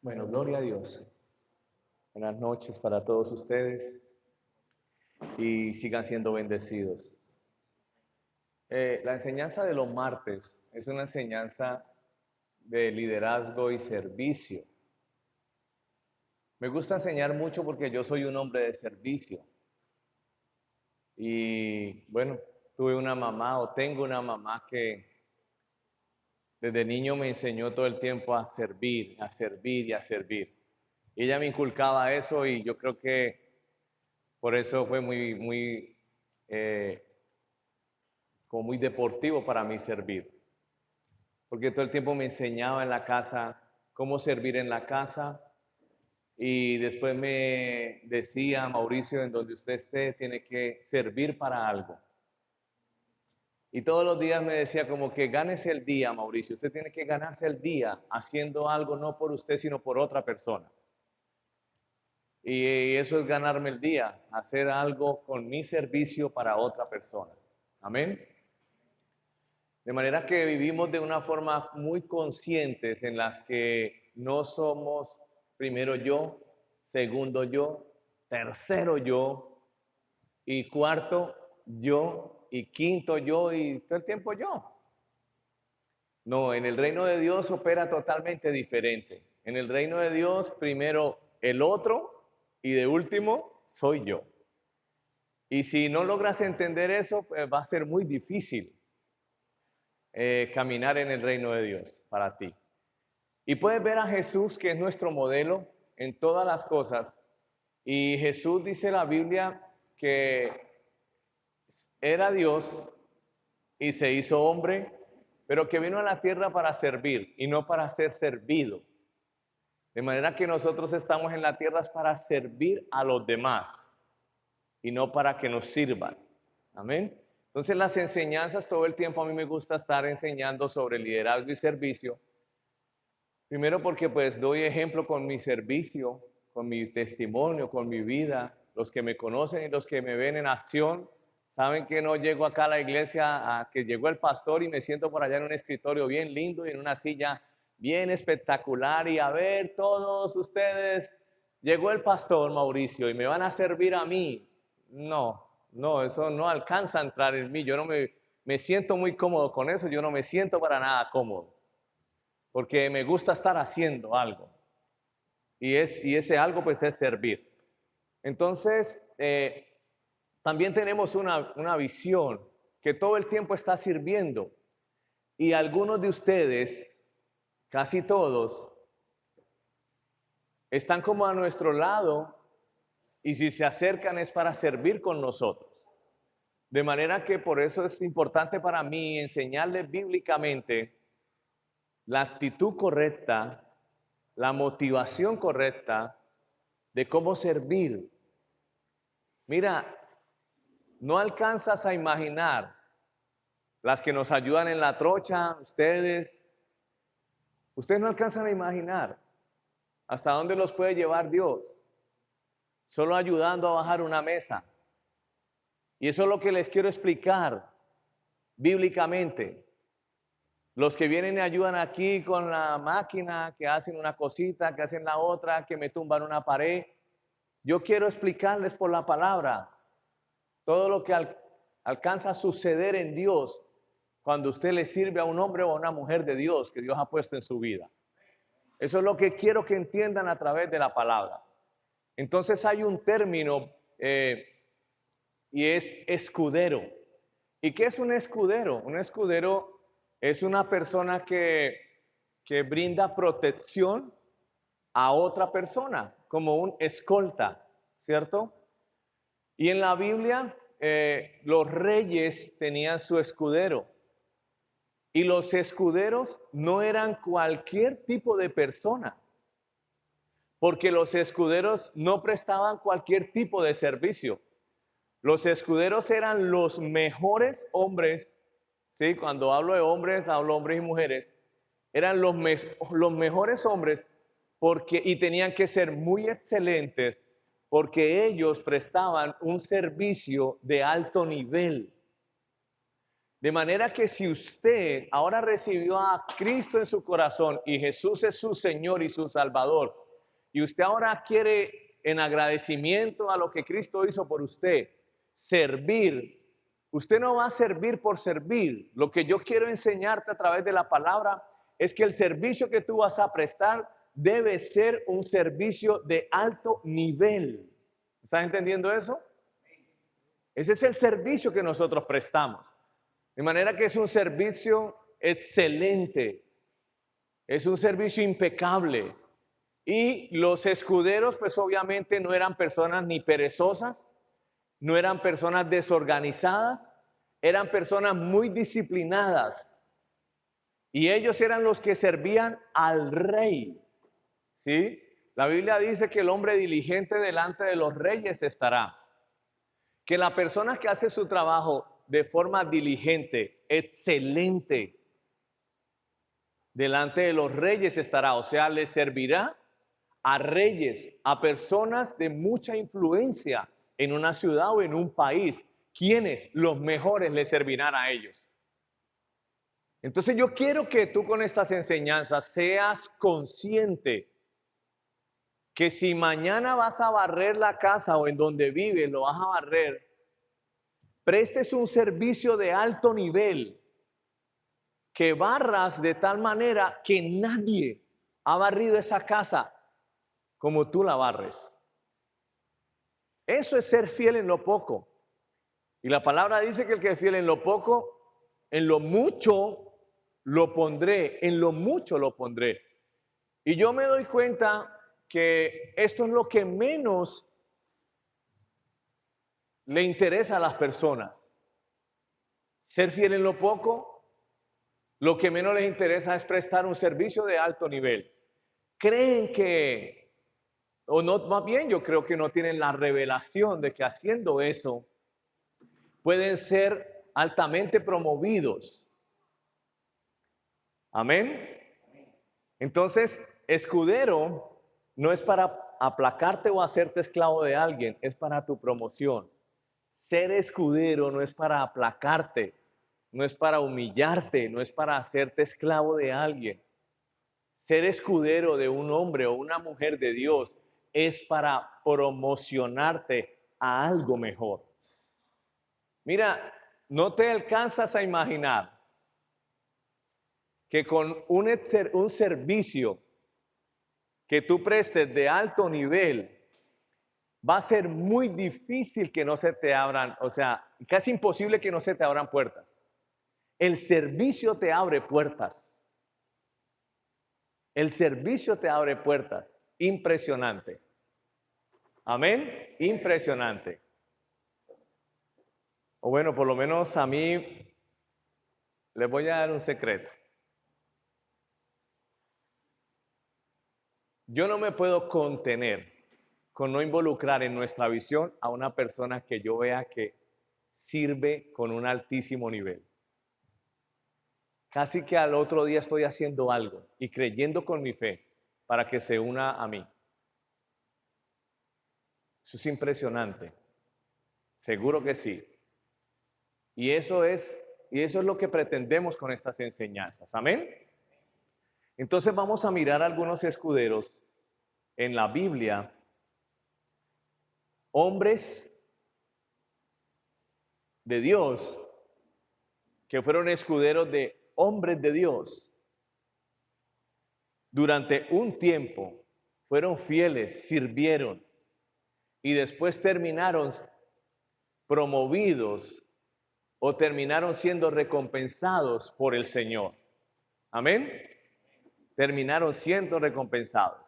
Bueno, gloria a Dios. Buenas noches para todos ustedes y sigan siendo bendecidos. La enseñanza de los martes es una enseñanza de liderazgo y servicio. Me gusta enseñar mucho porque yo soy un hombre de servicio. Y bueno, tuve una mamá o tengo una mamá que desde niño me enseñó todo el tiempo a servir, a servir y a servir. Y ella me inculcaba eso y yo creo que por eso fue eh, como muy deportivo para mí servir. Porque todo el tiempo me enseñaba en la casa cómo servir en la casa y después me decía, Mauricio, en donde usted esté, tiene que servir para algo. Y todos los días me decía como que gánese el día, Mauricio. Usted tiene que ganarse el día haciendo algo no por usted, sino por otra persona. Y eso es ganarme el día, hacer algo con mi servicio para otra persona. Amén. De manera que vivimos de una forma muy conscientes en las que no somos primero yo, segundo yo, tercero yo y cuarto yo y quinto yo y todo el tiempo yo. No, en el reino de Dios opera totalmente diferente. En el reino de Dios primero el otro y de último soy yo. Y si no logras entender eso, pues va a ser muy difícil caminar en el reino de Dios para ti. Y puedes ver a Jesús, que es nuestro modelo en todas las cosas. Y Jesús dice en la Biblia que era Dios y se hizo hombre, pero que vino a la tierra para servir y no para ser servido. De manera que nosotros estamos en la tierra para servir a los demás y no para que nos sirvan. Amén. Entonces las enseñanzas todo el tiempo a mí me gusta estar enseñando sobre liderazgo y servicio. Primero porque pues doy ejemplo con mi servicio, con mi testimonio, con mi vida. Los que me conocen y los que me ven en acción saben que no llego acá a la iglesia a que llegó el pastor y me siento por allá en un escritorio bien lindo y en una silla bien espectacular y a ver todos ustedes, llegó el pastor Mauricio y me van a servir a mí. No, eso no alcanza a entrar en mí. Yo no me siento muy cómodo con eso, yo no me siento para nada cómodo, porque me gusta estar haciendo algo. Y ese algo pues es servir. Entonces, también tenemos una visión que todo el tiempo está sirviendo. Y algunos de ustedes, casi todos, están como a nuestro lado y si se acercan es para servir con nosotros. De manera que por eso es importante para mí enseñarles bíblicamente la actitud correcta, la motivación correcta de cómo servir. Mira, no alcanzas a imaginar las que nos ayudan en la trocha, ustedes no alcanzan a imaginar hasta dónde los puede llevar Dios, solo ayudando a bajar una mesa. Y eso es lo que les quiero explicar bíblicamente. Los que vienen y ayudan aquí con la máquina, que hacen una cosita, que hacen la otra, que me tumban una pared, yo quiero explicarles por la palabra todo lo que alcanza a suceder en Dios cuando usted le sirve a un hombre o a una mujer de Dios que Dios ha puesto en su vida. Eso es lo que quiero que entiendan a través de la palabra. Entonces hay un término y es escudero. ¿Y qué es un escudero? Un escudero es una persona que brinda protección a otra persona, como un escolta, ¿cierto? Y en la Biblia los reyes tenían su escudero. Y los escuderos no eran cualquier tipo de persona, porque los escuderos no prestaban cualquier tipo de servicio. Los escuderos eran los mejores hombres, ¿sí? Cuando hablo de hombres, hablo de hombres y mujeres. Eran los mejores hombres y tenían que ser muy excelentes porque ellos prestaban un servicio de alto nivel. De manera que si usted ahora recibió a Cristo en su corazón y Jesús es su Señor y su Salvador, y usted ahora quiere, en agradecimiento a lo que Cristo hizo por usted, servir, usted no va a servir por servir. Lo que yo quiero enseñarte a través de la palabra es que el servicio que tú vas a prestar debe ser un servicio de alto nivel. ¿Estás entendiendo eso? Ese es el servicio que nosotros prestamos. De manera que es un servicio excelente, es un servicio impecable. Y los escuderos, pues obviamente no eran personas ni perezosas, no eran personas desorganizadas, eran personas muy disciplinadas. Y ellos eran los que servían al rey. ¿Sí? La Biblia dice que el hombre diligente delante de los reyes estará. Que la persona que hace su trabajo de forma diligente, excelente, delante de los reyes estará, o sea, le servirá a reyes, a personas de mucha influencia en una ciudad o en un país. ¿Quiénes? Los mejores le servirán a ellos. Entonces yo quiero que tú con estas enseñanzas seas consciente que si mañana vas a barrer la casa o en donde vives lo vas a barrer, prestes un servicio de alto nivel, que barras de tal manera que nadie ha barrido esa casa como tú la barres. Eso es ser fiel en lo poco. Y la palabra dice que el que es fiel en lo poco, en lo mucho lo pondré, en lo mucho lo pondré. Y yo me doy cuenta que esto es lo que menos le interesa a las personas. Ser fiel en lo poco, lo que menos les interesa es prestar un servicio de alto nivel. Creen que, o no, más bien yo creo que no tienen la revelación de que haciendo eso pueden ser altamente promovidos. Amén. Entonces, escudero no es para aplacarte o hacerte esclavo de alguien, es para tu promoción. Ser escudero no es para aplacarte, no es para humillarte, no es para hacerte esclavo de alguien. Ser escudero de un hombre o una mujer de Dios es para promocionarte a algo mejor. Mira, no te alcanzas a imaginar que con un servicio que tú prestes de alto nivel, va a ser muy difícil que no se te abran, o sea, casi imposible que no se te abran puertas. El servicio te abre puertas. El servicio te abre puertas. Impresionante. Amén. Impresionante. O bueno, por lo menos a mí les voy a dar un secreto. Yo no me puedo contener con no involucrar en nuestra visión a una persona que yo vea que sirve con un altísimo nivel. Casi que al otro día estoy haciendo algo y creyendo con mi fe para que se una a mí. Eso es impresionante. Seguro que sí. Y eso es lo que pretendemos con estas enseñanzas. Amén. Entonces vamos a mirar algunos escuderos en la Biblia, hombres de Dios que fueron escuderos de hombres de Dios. Durante un tiempo fueron fieles, sirvieron y después terminaron promovidos o terminaron siendo recompensados por el Señor. Amén. Terminaron siendo recompensados.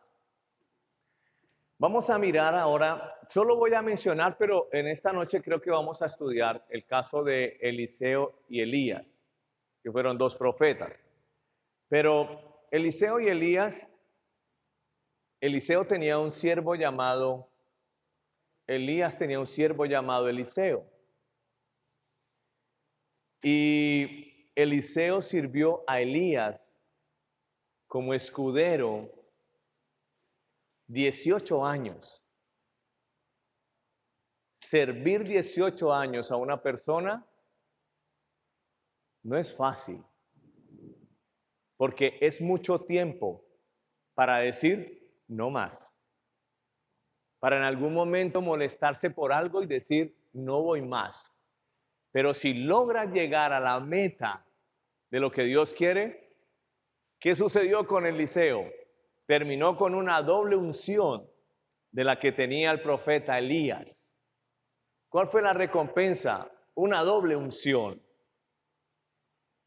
Vamos a mirar ahora, solo voy a mencionar, pero en esta noche creo que vamos a estudiar el caso de Eliseo y Elías, que fueron dos profetas. Pero Eliseo y Elías, Eliseo tenía un siervo llamado, Elías tenía un siervo llamado Eliseo. Y Eliseo sirvió a Elías como escudero 18 años. Servir 18 años a una persona No es fácil, porque es mucho tiempo para decir no más, para en algún momento molestarse por algo y decir no voy más. Pero si logras llegar a la meta de lo que Dios quiere, ¿qué sucedió con Eliseo? Terminó con una doble unción de la que tenía el profeta Elías. ¿Cuál fue la recompensa? Una doble unción.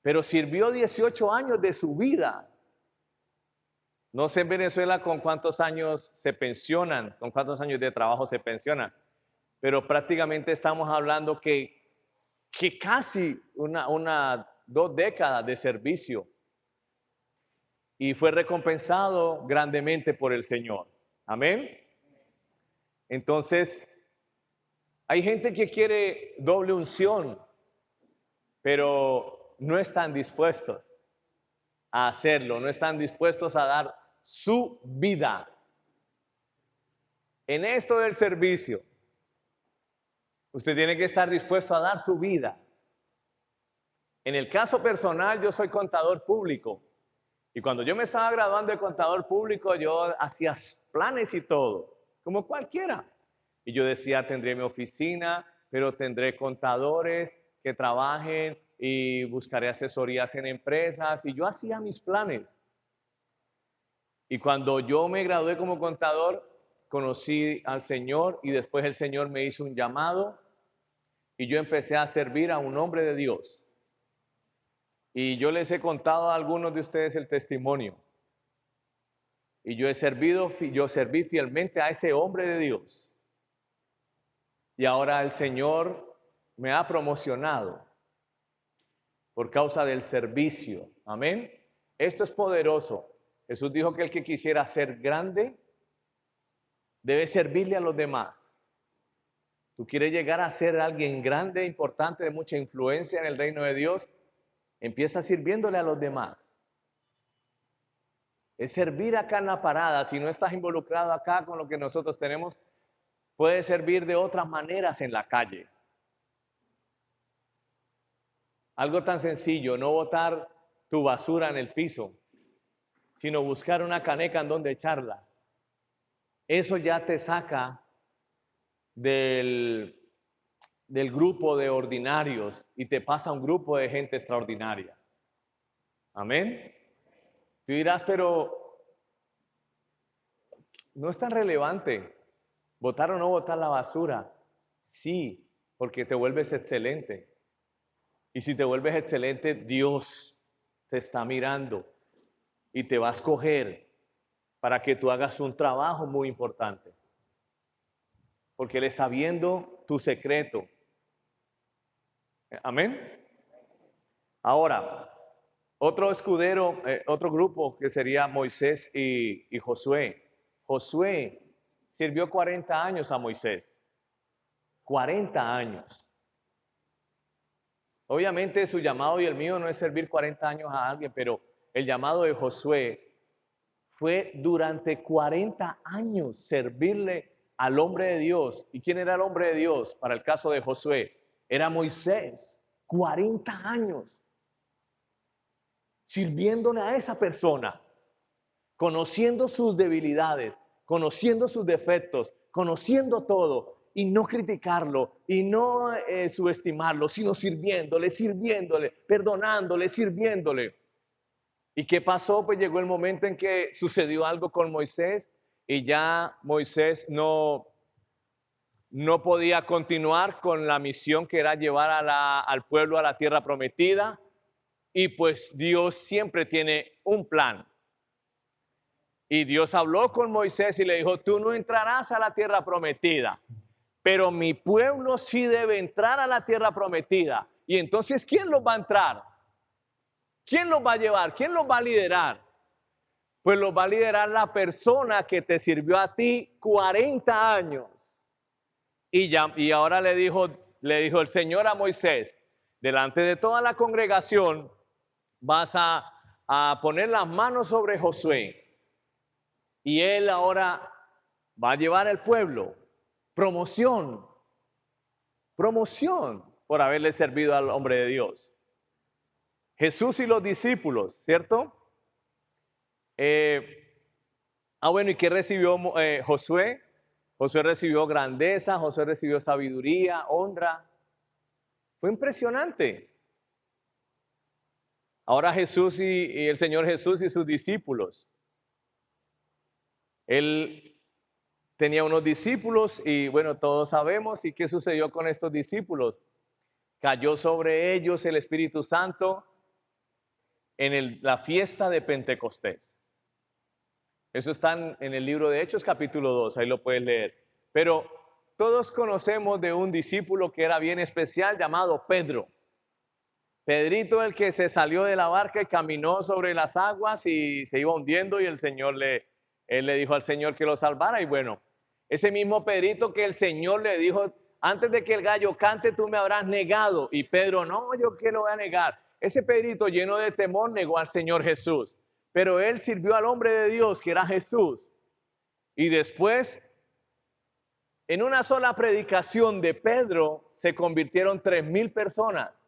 Pero sirvió 18 años de su vida. No sé en Venezuela con cuántos años se pensionan, con cuántos años de trabajo se pensionan, pero prácticamente estamos hablando que casi 2 décadas de servicio, y fue recompensado grandemente por el Señor. Amén. Entonces, hay gente que quiere doble unción, pero no están dispuestos a hacerlo, no están dispuestos a dar su vida. En esto del servicio, usted tiene que estar dispuesto a dar su vida. En el caso personal, yo soy contador público. Y cuando yo me estaba graduando de contador público, yo hacía planes y todo, como cualquiera. Y yo decía, tendré mi oficina, pero tendré contadores que trabajen y buscaré asesorías en empresas. Y yo hacía mis planes. Y cuando yo me gradué como contador, conocí al Señor y después el Señor me hizo un llamado y yo empecé a servir a un hombre de Dios. Y yo les he contado a algunos de ustedes el testimonio. Y yo serví fielmente a ese hombre de Dios. Y ahora el Señor me ha promocionado por causa del servicio. Amén. Esto es poderoso. Jesús dijo que el que quisiera ser grande debe servirle a los demás. Tú quieres llegar a ser alguien grande, importante, de mucha influencia en el reino de Dios, empieza sirviéndole a los demás. Es servir acá en la parada. Si no estás involucrado acá con lo que nosotros tenemos, puedes servir de otras maneras en la calle. Algo tan sencillo, no botar tu basura en el piso, sino buscar una caneca en donde echarla. Eso ya te saca del grupo de ordinarios y te pasa a un grupo de gente extraordinaria. Amén. Tú dirás, pero no es tan relevante botar o no botar la basura. Sí, porque te vuelves excelente. Y si te vuelves excelente, Dios te está mirando y te va a escoger para que tú hagas un trabajo muy importante. Porque Él está viendo tu secreto. Amén. Ahora, otro escudero, otro grupo que sería Moisés y Josué. Josué sirvió 40 años a Moisés. 40 años. Obviamente su llamado y el mío no es servir 40 años a alguien, pero el llamado de Josué fue durante 40 años servirle al hombre de Dios. ¿Y quién era el hombre de Dios para el caso de Josué? Era Moisés. 40 años sirviéndole a esa persona, conociendo sus debilidades, conociendo sus defectos, conociendo todo, y no criticarlo, y no subestimarlo, sino sirviéndole, perdonándole, sirviéndole. ¿Y qué pasó? Pues llegó el momento en que sucedió algo con Moisés y ya Moisés no podía continuar con la misión que era llevar al pueblo a la tierra prometida. Y pues Dios siempre tiene un plan. Y Dios habló con Moisés y le dijo, tú no entrarás a la tierra prometida, pero mi pueblo sí debe entrar a la tierra prometida. Y entonces, ¿quién los va a entrar? ¿Quién los va a llevar? ¿Quién los va a liderar? Pues los va a liderar la persona que te sirvió a ti 40 años. Y ahora le dijo el Señor a Moisés, delante de toda la congregación, vas a poner las manos sobre Josué. Y él ahora va a llevar al pueblo. Promoción por haberle servido al hombre de Dios. Jesús y los discípulos, ¿cierto? Bueno, ¿y qué recibió Josué? Josué recibió grandeza, Josué recibió sabiduría, honra. Fue impresionante. Ahora Jesús y el Señor Jesús y sus discípulos. Él tenía unos discípulos y bueno, todos sabemos. ¿Y qué sucedió con estos discípulos? Cayó sobre ellos el Espíritu Santo en la fiesta de Pentecostés. Eso está en el libro de Hechos capítulo 2, ahí lo puedes leer. Pero todos conocemos de un discípulo que era bien especial llamado Pedro. Pedrito, el que se salió de la barca y caminó sobre las aguas y se iba hundiendo y él le dijo al Señor que lo salvara. Y bueno, ese mismo Pedrito que el Señor le dijo, antes de que el gallo cante tú me habrás negado. Y Pedro, no, yo qué lo voy a negar. Ese Pedrito lleno de temor negó al Señor Jesús. Pero él sirvió al hombre de Dios que era Jesús. Y después, en una sola predicación de Pedro, se convirtieron 3,000 personas.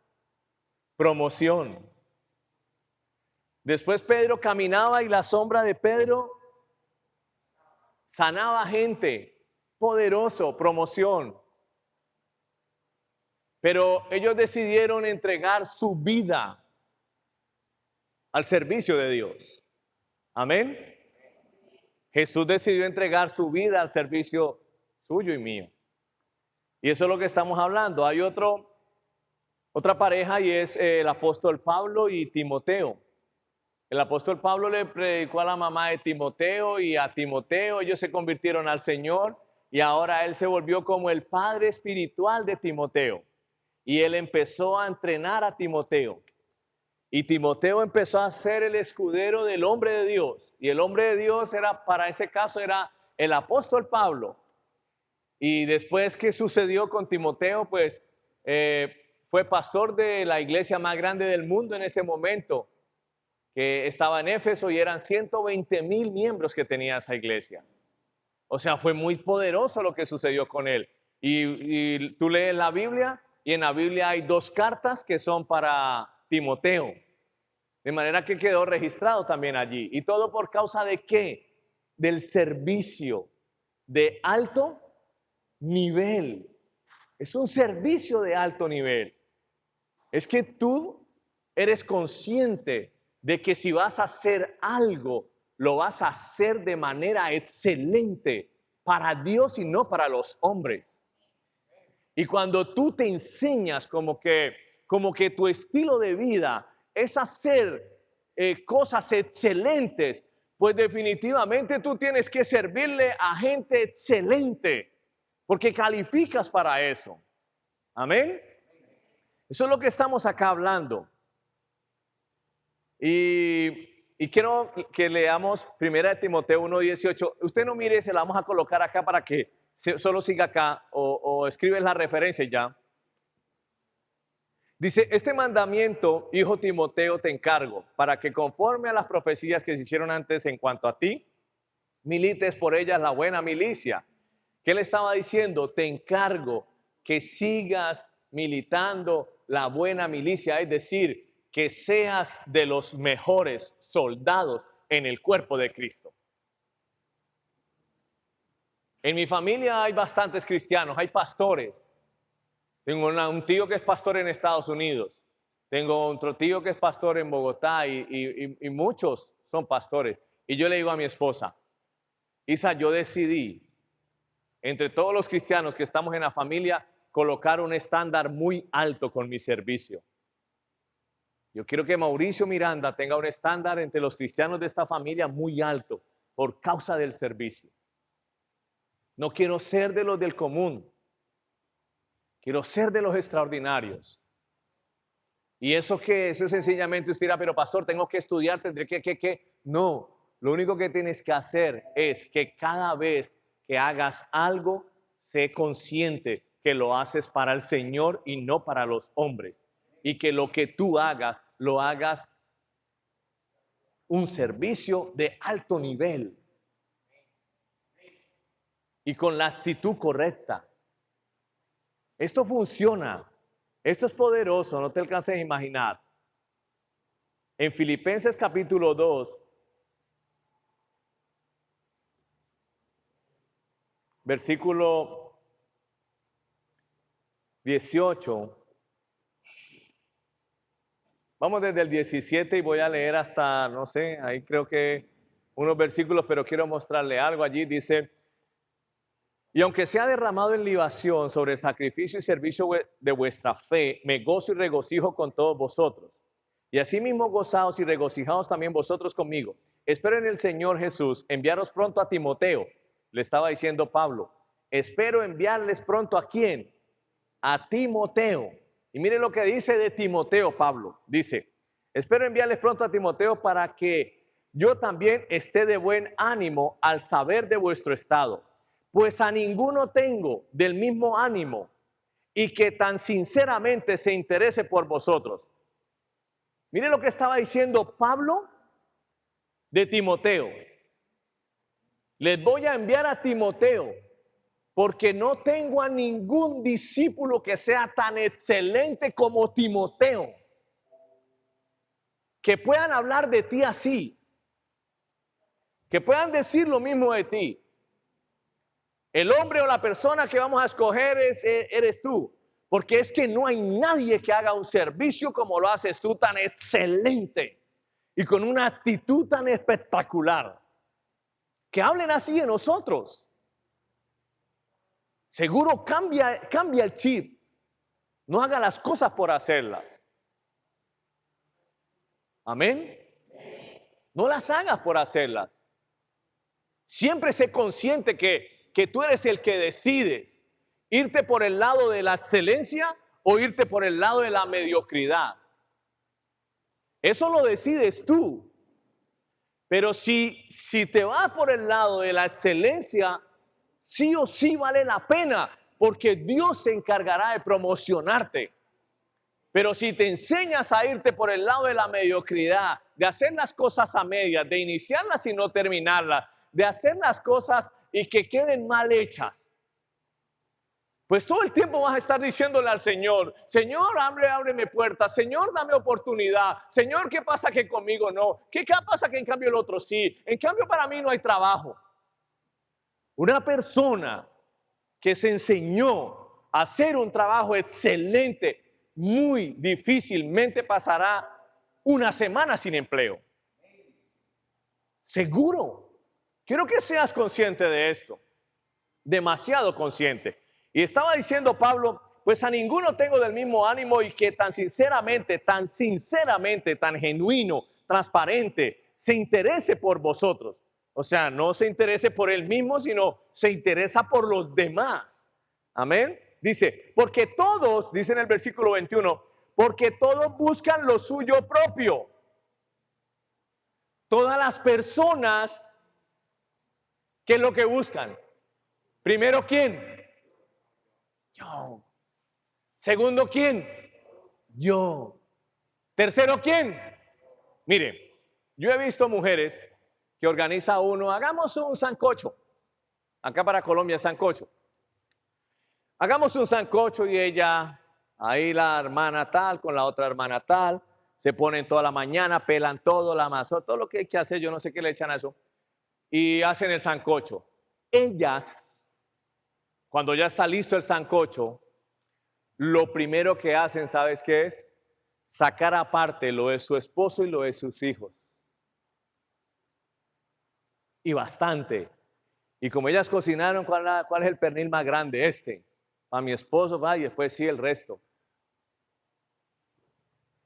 Promoción. Después Pedro caminaba y la sombra de Pedro sanaba gente. Poderoso, promoción. Pero ellos decidieron entregar su vida al servicio de Dios. Amén. Jesús decidió entregar su vida al servicio suyo y mío. Y eso es lo que estamos hablando. Hay otra pareja y es el apóstol Pablo y Timoteo. El apóstol Pablo le predicó a la mamá de Timoteo y a Timoteo. Ellos se convirtieron al Señor y ahora él se volvió como el padre espiritual de Timoteo. Y él empezó a entrenar a Timoteo. Y Timoteo empezó a ser el escudero del hombre de Dios. Y el hombre de Dios para ese caso era el apóstol Pablo. Y después, ¿qué sucedió con Timoteo? Pues fue pastor de la iglesia más grande del mundo en ese momento, que estaba en Éfeso y eran 120,000 miembros que tenía esa iglesia. O sea, fue muy poderoso lo que sucedió con él. Y tú lees la Biblia y en la Biblia hay 2 cartas que son para Timoteo. De manera que quedó registrado también allí. ¿Y todo por causa de qué? Del servicio de alto nivel. Es un servicio de alto nivel. Es que tú eres consciente de que si vas a hacer algo, lo vas a hacer de manera excelente para Dios y no para los hombres. Y cuando tú te enseñas como que tu estilo de vida es hacer cosas excelentes, pues definitivamente tú tienes que servirle a gente excelente, porque calificas para eso. Amén. Eso es lo que estamos acá hablando. Y quiero que leamos 1 Timoteo 1:18. Usted no mire, se la vamos a colocar acá para que solo siga acá o escribes la referencia ya. Dice, este mandamiento, hijo Timoteo, te encargo, para que conforme a las profecías que se hicieron antes en cuanto a ti, milites por ellas la buena milicia. ¿Qué le estaba diciendo? Te encargo que sigas militando la buena milicia, es decir, que seas de los mejores soldados en el cuerpo de Cristo. En mi familia hay bastantes cristianos, hay pastores. Tengo un tío que es pastor en Estados Unidos. Tengo otro tío que es pastor en Bogotá y muchos son pastores. Y yo le digo a mi esposa, Isa, yo decidí, entre todos los cristianos que estamos en la familia, colocar un estándar muy alto con mi servicio. Yo quiero que Mauricio Miranda tenga un estándar entre los cristianos de esta familia muy alto por causa del servicio. No quiero ser de los del común. Quiero ser de los extraordinarios. ¿Y eso qué? Eso es sencillamente usted dirá, pero pastor, tengo que estudiar, tendré que. No, lo único que tienes que hacer es que cada vez que hagas algo, sé consciente que lo haces para el Señor y no para los hombres. Y que lo que tú hagas, lo hagas un servicio de alto nivel. Y con la actitud correcta. Esto funciona. Esto es poderoso, no te alcances a imaginar. En Filipenses capítulo 2, versículo 18. Vamos desde el 17 y voy a leer hasta, no sé, ahí creo que unos versículos, pero quiero mostrarle algo allí. Dice, y aunque sea derramado en libación sobre el sacrificio y servicio de vuestra fe, me gozo y regocijo con todos vosotros. Y asimismo gozaos y regocijaos también vosotros conmigo. Espero en el Señor Jesús enviaros pronto a Timoteo. Le estaba diciendo Pablo, espero enviarles pronto ¿a quién? A Timoteo. Y mire lo que dice de Timoteo Pablo. Dice, espero enviarles pronto a Timoteo para que yo también esté de buen ánimo al saber de vuestro estado. Pues a ninguno tengo del mismo ánimo y que tan sinceramente se interese por vosotros. Mire lo que estaba diciendo Pablo de Timoteo. Les voy a enviar a Timoteo porque no tengo a ningún discípulo que sea tan excelente como Timoteo, que puedan hablar de ti así, que puedan decir lo mismo de ti. El hombre o la persona que vamos a escoger eres tú, porque es que no hay nadie que haga un servicio como lo haces tú, tan excelente y con una actitud tan espectacular. Que hablen así de nosotros. Seguro cambia el chip. No haga las cosas por hacerlas. Amén. No las hagas por hacerlas. Siempre sé consciente que tú eres el que decides irte por el lado de la excelencia o irte por el lado de la mediocridad. Eso lo decides tú. Pero si te vas por el lado de la excelencia, sí o sí vale la pena, porque Dios se encargará de promocionarte. Pero si te enseñas a irte por el lado de la mediocridad, de hacer las cosas a medias, de iniciarlas y no terminarlas, de hacer las cosas y que queden mal hechas, pues todo el tiempo vas a estar diciéndole al Señor, Señor, ábreme puertas, Señor, dame oportunidad, Señor, ¿qué pasa que conmigo no? ¿Qué pasa que en cambio el otro sí? En cambio para mí no hay trabajo. Una persona que se enseñó a hacer un trabajo excelente, muy difícilmente pasará una semana sin empleo. Seguro. Quiero que seas consciente de esto. Demasiado consciente. Y estaba diciendo Pablo, pues a ninguno tengo del mismo ánimo y que tan sinceramente, tan genuino, transparente, se interese por vosotros. O sea, no se interese por él mismo, sino se interesa por los demás. Amén. Dice, porque todos, dice en el versículo 21, porque todos buscan lo suyo propio. Todas las personas, ¿qué es lo que buscan? Primero, ¿quién? Yo. Segundo, ¿quién? Yo. Tercero, ¿quién? Mire, yo he visto mujeres que organiza uno, hagamos un sancocho. Acá para Colombia es sancocho. Hagamos un sancocho y ella, ahí la hermana tal con la otra hermana tal, se ponen toda la mañana, pelan todo, la mazorca, todo lo que hay que hacer, yo no sé qué le echan a eso, y hacen el sancocho. Ellas, cuando ya está listo el sancocho, lo primero que hacen, ¿sabes qué es? Sacar aparte lo de su esposo y lo de sus hijos. Y bastante. Y como ellas cocinaron, ¿cuál es el pernil más grande? Para mi esposo va y después sí el resto.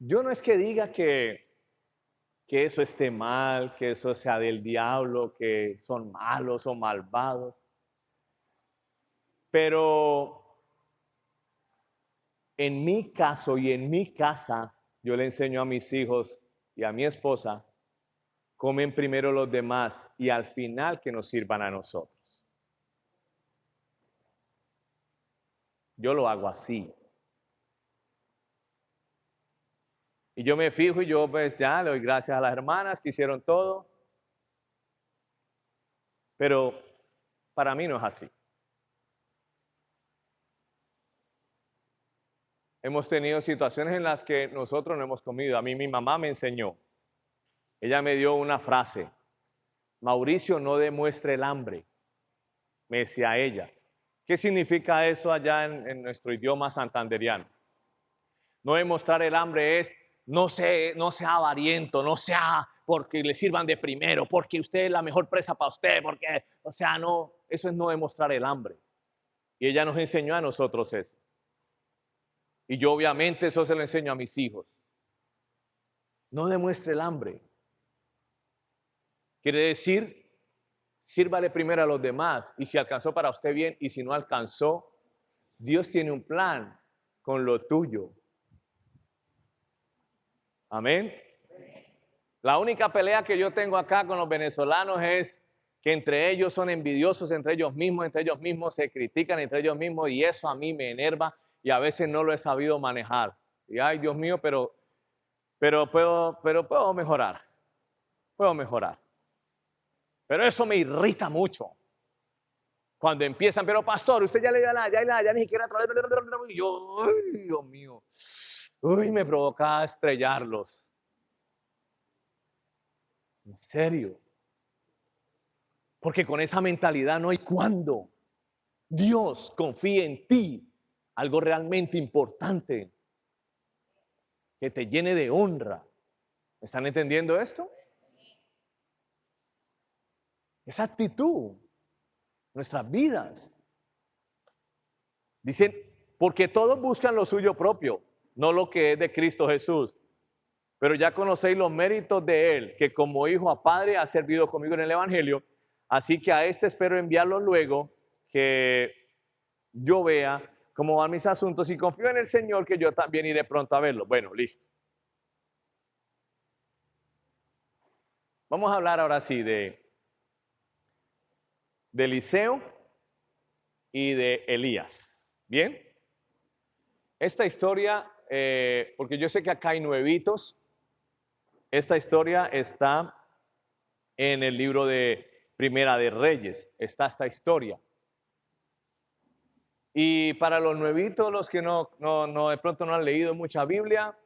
Yo no es que diga que eso esté mal, que eso sea del diablo, que son malos o malvados. Pero en mi caso y en mi casa, yo le enseño a mis hijos y a mi esposa, comen primero los demás y al final que nos sirvan a nosotros. Yo lo hago así. Y yo me fijo y yo pues ya le doy gracias a las hermanas que hicieron todo. Pero para mí no es así. Hemos tenido situaciones en las que nosotros no hemos comido. A mí mi mamá me enseñó ella me dio una frase: Mauricio, no demuestre el hambre, me decía ella. ¿Qué significa eso allá en nuestro idioma santanderiano? No demostrar el hambre es no sea avariento, no sea porque le sirvan de primero, porque usted es la mejor presa para usted, porque, o sea, no, eso es no demostrar el hambre. Y ella nos enseñó a nosotros eso. Y yo obviamente eso se lo enseño a mis hijos. No demuestre el hambre. Quiere decir, sírvale primero a los demás. Y si alcanzó para usted bien, y si no alcanzó, Dios tiene un plan con lo tuyo. Amén. La única pelea que yo tengo acá con los venezolanos es que entre ellos son envidiosos, entre ellos mismos se critican entre ellos mismos, y eso a mí me enerva y a veces no lo he sabido manejar. Y ay, Dios mío, pero puedo mejorar. Puedo mejorar. Pero eso me irrita mucho. Cuando empiezan, pero pastor, usted ya le dio ya ni siquiera, y yo, ay, Dios mío, uy, me provoca estrellarlos. En serio. Porque con esa mentalidad no hay cuándo Dios confíe en ti algo realmente importante que te llene de honra. ¿Están entendiendo esto? Esa actitud, nuestras vidas. Dicen, porque todos buscan lo suyo propio, no lo que es de Cristo Jesús. Pero ya conocéis los méritos de Él, que como hijo a Padre ha servido conmigo en el Evangelio. Así que a este espero enviarlo luego, que yo vea cómo van mis asuntos, y confío en el Señor que yo también iré pronto a verlo. Bueno, listo. Vamos a hablar ahora sí de Eliseo y de Elías. ¿Bien? Esta historia, porque yo sé que acá hay nuevitos, esta historia está en el libro de Primera de Reyes, está esta historia. Y para los nuevitos, los que no de pronto no han leído mucha Biblia,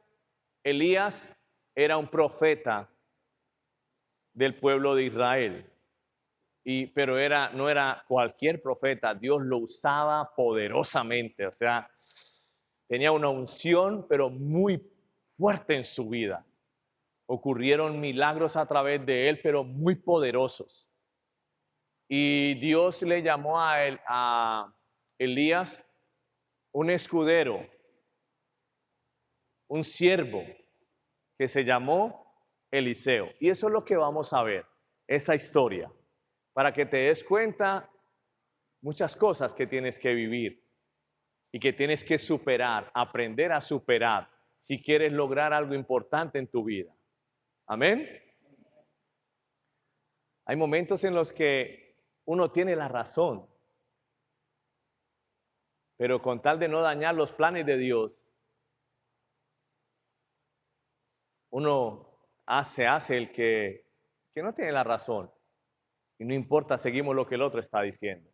Elías era un profeta del pueblo de Israel. Pero no era cualquier profeta, Dios lo usaba poderosamente, o sea, tenía una unción, pero muy fuerte en su vida. Ocurrieron milagros a través de él, pero muy poderosos. Y Dios le llamó a Elías un escudero, un siervo, que se llamó Eliseo. Y eso es lo que vamos a ver, esa historia, para que te des cuenta muchas cosas que tienes que vivir y que tienes que superar, aprender a superar, si quieres lograr algo importante en tu vida. Amén. Hay momentos en los que uno tiene la razón, pero con tal de no dañar los planes de Dios, uno hace el que no tiene la razón. Y no importa, seguimos lo que el otro está diciendo.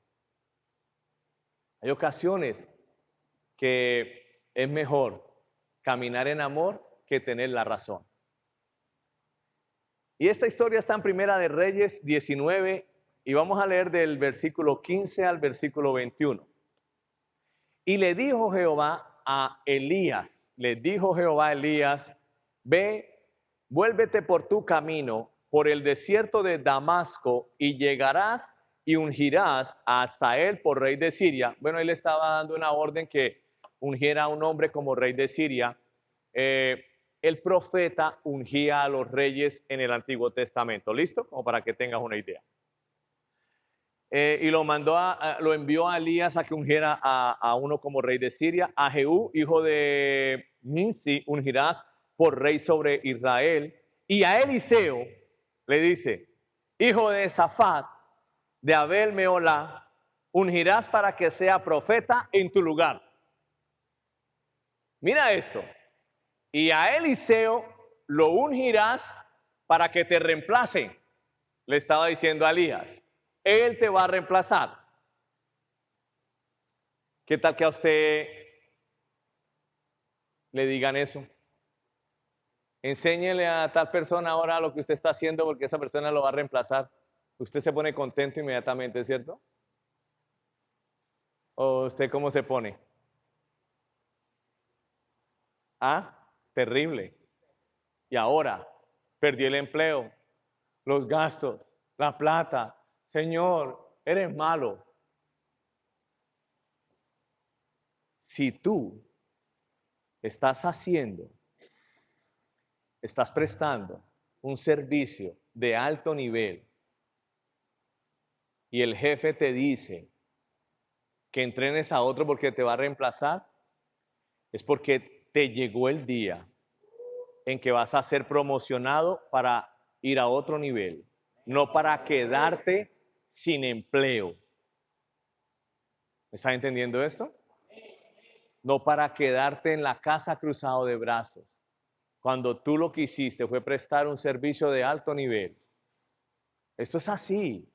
Hay ocasiones que es mejor caminar en amor que tener la razón. Y esta historia está en Primera de Reyes 19 y vamos a leer del versículo 15 al versículo 21. Y le dijo Jehová a Elías, ve, vuélvete por tu camino, por el desierto de Damasco, y llegarás y ungirás a Hazael por rey de Siria. Bueno, él estaba dando una orden que ungiera a un hombre como rey de Siria. El profeta ungía a los reyes en el Antiguo Testamento. ¿Listo? Como para que tengas una idea. Y lo envió a Elías a que ungiera a uno como rey de Siria. A Jehú, hijo de Ninsi, ungirás por rey sobre Israel. Y a Eliseo le dice, hijo de Safat, de Abel Meolá, ungirás para que sea profeta en tu lugar. Mira esto. Y a Eliseo lo ungirás para que te reemplace. Le estaba diciendo a Elías, él te va a reemplazar. ¿Qué tal que a usted le digan eso? Enséñele a tal persona ahora lo que usted está haciendo porque esa persona lo va a reemplazar. Usted se pone contento inmediatamente, ¿cierto? ¿O usted cómo se pone? Ah, terrible. Y ahora perdió el empleo, los gastos, la plata. Señor, eres malo. Si tú estás haciendo, estás prestando un servicio de alto nivel y el jefe te dice que entrenes a otro porque te va a reemplazar, es porque te llegó el día en que vas a ser promocionado para ir a otro nivel, no para quedarte sin empleo. ¿Me estás entendiendo esto? No para quedarte en la casa cruzado de brazos. Cuando tú lo que hiciste fue prestar un servicio de alto nivel. Esto es así.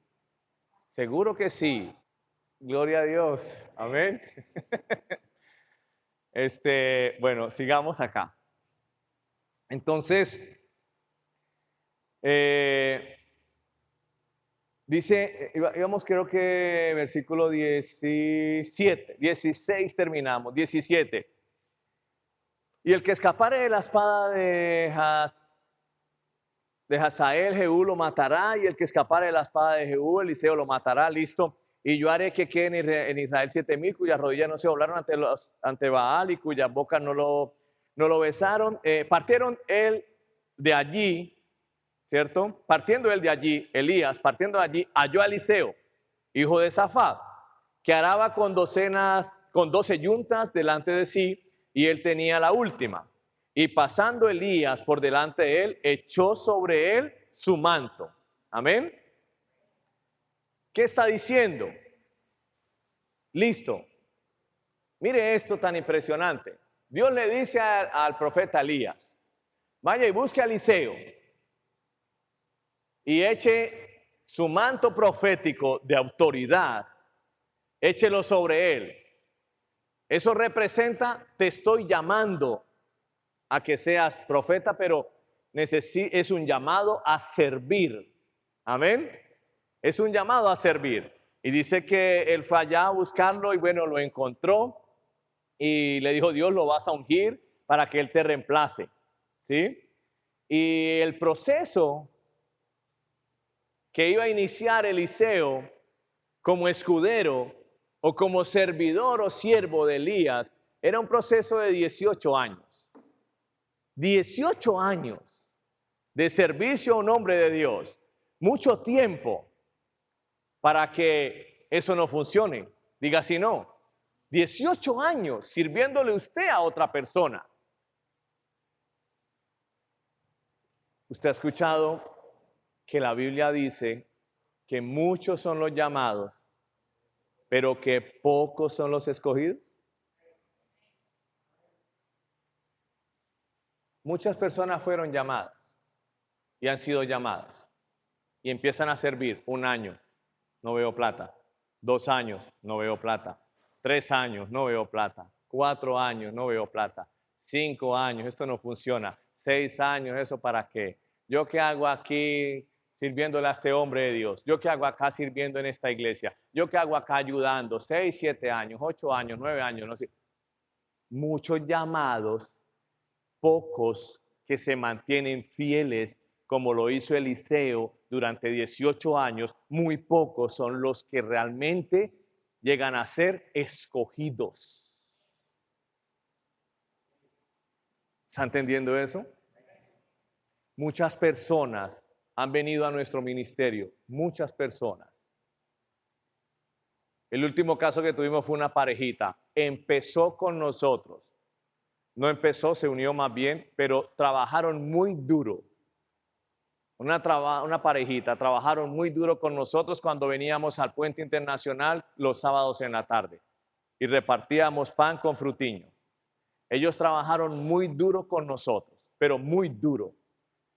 Seguro que sí. Gloria a Dios. Amén. Bueno, sigamos acá. Entonces, dice, íbamos creo que versículo 17, 16 terminamos, 17. Y el que escapare de la espada de Hazael, Jehú lo matará, y el que escapare de la espada de Jehú, Eliseo lo matará, listo. Y yo haré que queden en Israel 7,000 cuyas rodillas no se doblaron ante Baal y cuyas bocas no lo besaron. Partieron él de allí, ¿cierto? Partiendo él de allí, Elías, partiendo de allí, halló a Eliseo, hijo de Safat, que araba con 12 yuntas delante de sí, y él tenía la última. Y pasando Elías por delante de él, echó sobre él su manto. Amén. ¿Qué está diciendo? Listo. Mire esto tan impresionante. Dios le dice al profeta Elías, vaya y busque a Eliseo y eche su manto profético de autoridad, échelo sobre él. Eso representa, te estoy llamando a que seas profeta, pero es un llamado a servir. Amén. Es un llamado a servir. Y dice que él fue allá a buscarlo y bueno, lo encontró y le dijo, Dios, lo vas a ungir para que él te reemplace. ¿Sí? Y el proceso que iba a iniciar Eliseo como escudero o como servidor o siervo de Elías era un proceso de 18 años. 18 años de servicio a un hombre de Dios. Mucho tiempo para que eso no funcione. Diga si no. 18 años sirviéndole usted a otra persona. Usted ha escuchado que la Biblia dice que muchos son los llamados, pero que pocos son los escogidos. Muchas personas fueron llamadas y han sido llamadas y empiezan a servir 1 año, no veo plata, 2 años, no veo plata, 3 años, no veo plata, 4 años, no veo plata, 5 años, esto no funciona, 6 años, ¿eso para qué? ¿Yo qué hago aquí sirviéndole a este hombre de Dios? ¿Yo qué hago acá sirviendo en esta iglesia? ¿Yo qué hago acá ayudando? 6, 7 años, 8 años, 9 años, no sé. Muchos llamados, pocos que se mantienen fieles, como lo hizo Eliseo durante 18 años, muy pocos son los que realmente llegan a ser escogidos. ¿Está entendiendo eso? Muchas personas han venido a nuestro ministerio, muchas personas. El último caso que tuvimos fue una parejita, empezó con nosotros. No empezó, se unió más bien, pero trabajaron muy duro. Una parejita, trabajaron muy duro con nosotros cuando veníamos al Puente Internacional los sábados en la tarde y repartíamos pan con frutiño. Ellos trabajaron muy duro con nosotros, pero muy duro,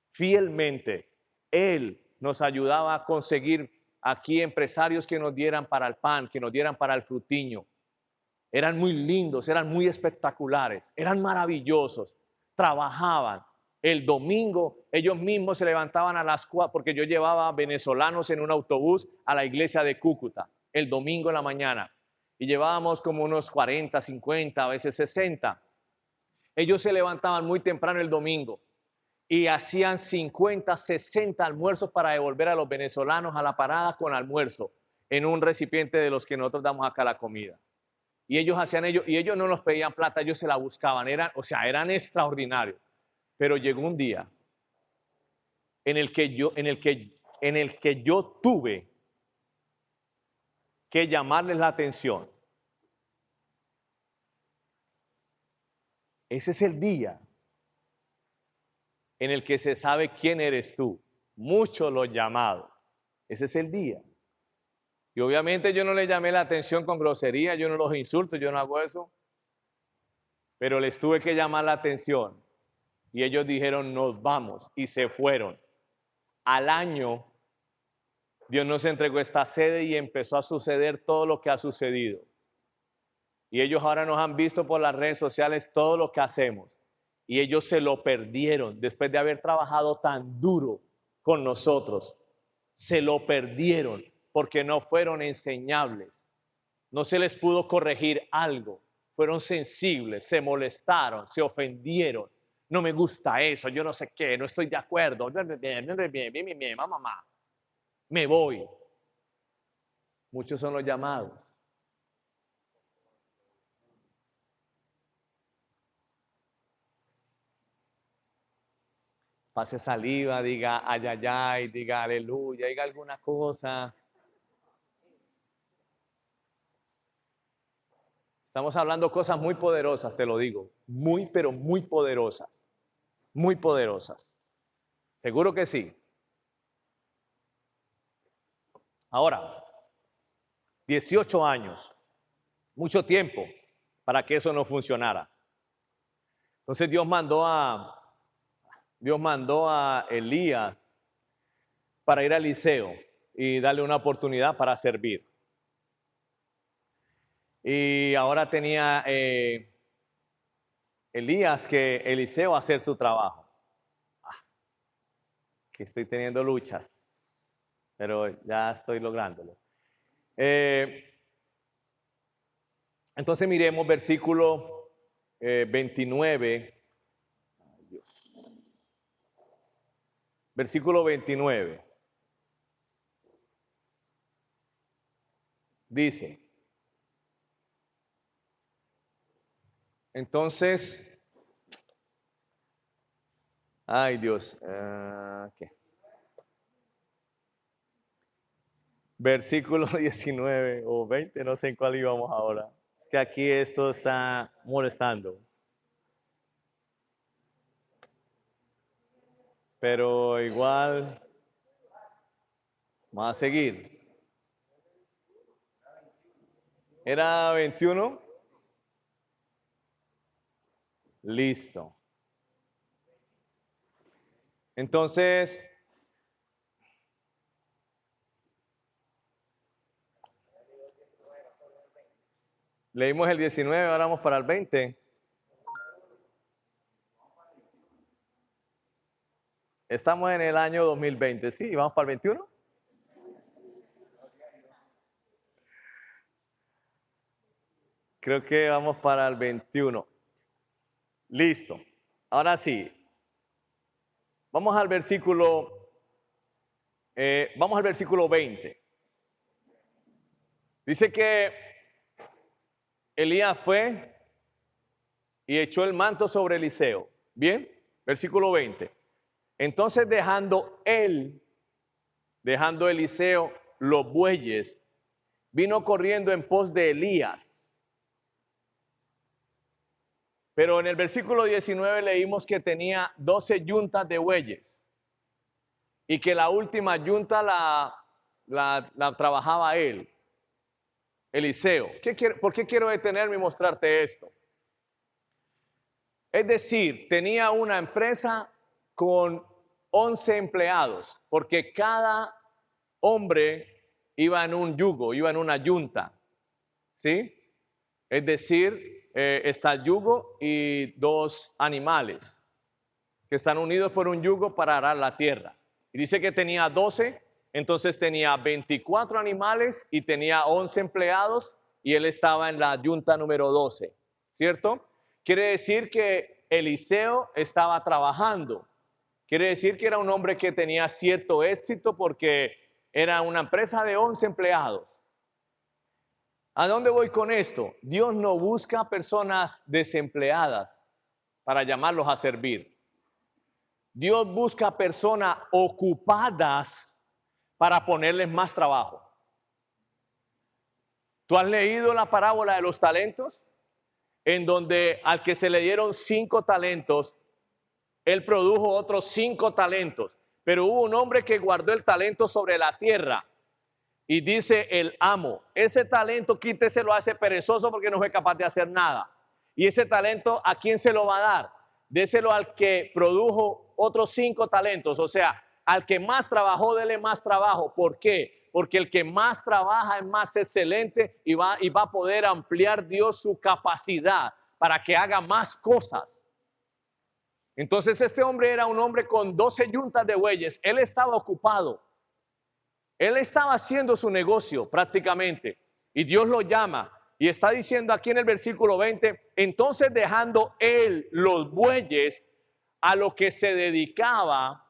fielmente. Él nos ayudaba a conseguir aquí empresarios que nos dieran para el pan, que nos dieran para el frutiño. Eran muy lindos, eran muy espectaculares, eran maravillosos, trabajaban. El domingo ellos mismos se levantaban a las 4, porque yo llevaba venezolanos en un autobús a la iglesia de Cúcuta, el domingo en la mañana. Y llevábamos como unos 40, 50, a veces 60. Ellos se levantaban muy temprano el domingo y hacían 50, 60 almuerzos para devolver a los venezolanos a la parada con almuerzo en un recipiente de los que nosotros damos acá la comida. Y ellos hacían ello, y ellos no nos pedían plata, ellos se la buscaban, eran extraordinarios. Pero llegó un día en el que yo tuve que llamarles la atención. Ese es el día en el que se sabe quién eres tú. Muchos los llamados. Ese es el día. Y obviamente yo no les llamé la atención con grosería, yo no los insulto, yo no hago eso. Pero les tuve que llamar la atención. Y ellos dijeron, nos vamos. Y se fueron. Al año, Dios nos entregó esta sede y empezó a suceder todo lo que ha sucedido. Y ellos ahora nos han visto por las redes sociales todo lo que hacemos. Y ellos se lo perdieron después de haber trabajado tan duro con nosotros. Se lo perdieron porque no fueron enseñables. No se les pudo corregir algo. Fueron sensibles, se molestaron, se ofendieron. No me gusta eso, yo no sé qué, no estoy de acuerdo. Mamá, me voy. Muchos son los llamados. Pase saliva, diga ay, ay, ay, diga aleluya, diga alguna cosa. Estamos hablando cosas muy poderosas, te lo digo. Muy, pero muy poderosas. Muy poderosas. Seguro que sí. Ahora, 18 años. Mucho tiempo para que eso no funcionara. Entonces Dios mandó a Elías para ir a Eliseo y darle una oportunidad para servir. Y ahora tenía Elías que Eliseo hacer su trabajo. Que estoy teniendo luchas, pero ya estoy lográndolo. Entonces miremos versículo 29. Ay, Dios. Versículo 29. Dice, entonces, ay Dios, ¿qué? Versículo 19 o 20, no sé en cuál íbamos ahora. Es que aquí esto está molestando. Pero igual, vamos a seguir. ¿Era 21? Listo. Entonces, leímos el 19, ahora vamos para el 20. Estamos en el año 2020, sí, vamos para el 21. Creo que vamos para el 21. Listo. Ahora sí. Vamos al versículo 20. Dice que Elías fue y echó el manto sobre Eliseo. Bien, versículo 20. Entonces dejando Eliseo los bueyes, vino corriendo en pos de Elías. Pero en el versículo 19 leímos que tenía 12 yuntas de bueyes y que la última yunta la trabajaba él, Eliseo. ¿Por qué quiero detenerme y mostrarte esto? Es decir, tenía una empresa con 11 empleados, porque cada hombre iba en un yugo, iba en una yunta, ¿sí? Es decir, está el yugo y 2 animales. que están unidos por un yugo para arar la tierra. Y dice que tenía 12, entonces tenía 24 animales y tenía 11 empleados y él estaba en la yunta número 12, ¿cierto? Quiere decir que Eliseo estaba trabajando. Quiere decir que era un hombre que tenía cierto éxito porque era una empresa de 11 empleados. ¿A dónde voy con esto? Dios no busca personas desempleadas para llamarlos a servir. Dios busca personas ocupadas para ponerles más trabajo. ¿Tú has leído la parábola de los talentos? En donde al que se le dieron 5 talentos, él produjo otros 5 talentos. Pero hubo un hombre que guardó el talento sobre la tierra. Y dice el amo, ese talento quíteselo a ese perezoso porque no fue capaz de hacer nada. Y ese talento, ¿a quién se lo va a dar? Déselo al que produjo otros 5 talentos. O sea, al que más trabajó, dele más trabajo. ¿Por qué? Porque el que más trabaja es más excelente y va a poder ampliar Dios su capacidad para que haga más cosas. Entonces este hombre era un hombre con 12 yuntas de bueyes. Él estaba ocupado. Él estaba haciendo su negocio prácticamente y Dios lo llama y está diciendo aquí en el versículo 20, entonces dejando él los bueyes a lo que se dedicaba,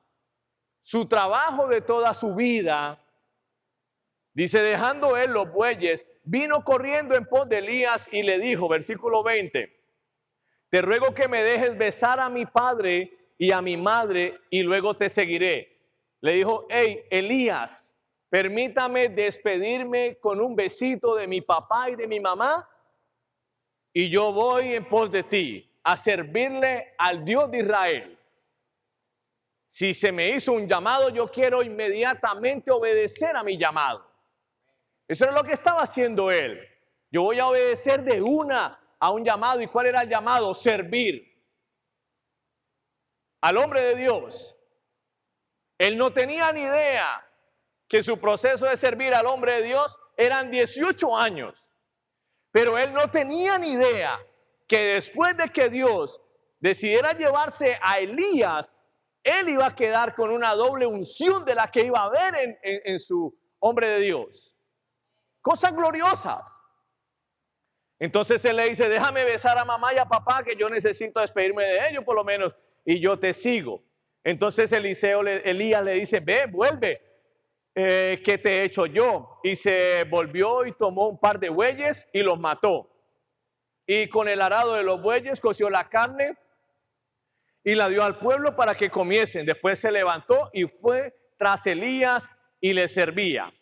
su trabajo de toda su vida, dice, dejando él los bueyes, vino corriendo en pos de Elías y le dijo, versículo 20, te ruego que me dejes besar a mi padre y a mi madre y luego te seguiré. Le dijo, hey, Elías, permítame despedirme con un besito de mi papá y de mi mamá y yo voy en pos de ti a servirle al Dios de Israel. Si se me hizo un llamado, yo quiero inmediatamente obedecer a mi llamado. Eso era lo que estaba haciendo él. Yo voy a obedecer de una a un llamado. ¿Y cuál era el llamado? Servir al hombre de Dios. Él no tenía ni idea que su proceso de servir al hombre de Dios eran 18 años. Pero él no tenía ni idea que después de que Dios decidiera llevarse a Elías, él iba a quedar con una doble unción de la que iba a ver en su hombre de Dios. Cosas gloriosas. Entonces él le dice, déjame besar a mamá y a papá que yo necesito despedirme de ellos por lo menos y yo te sigo. Entonces Elías le dice, ve, vuelve. ¿Qué te he hecho yo? Y se volvió y tomó un par de bueyes y los mató. Y con el arado de los bueyes coció la carne y la dio al pueblo para que comiesen. Después se levantó y fue tras Elías y le servía.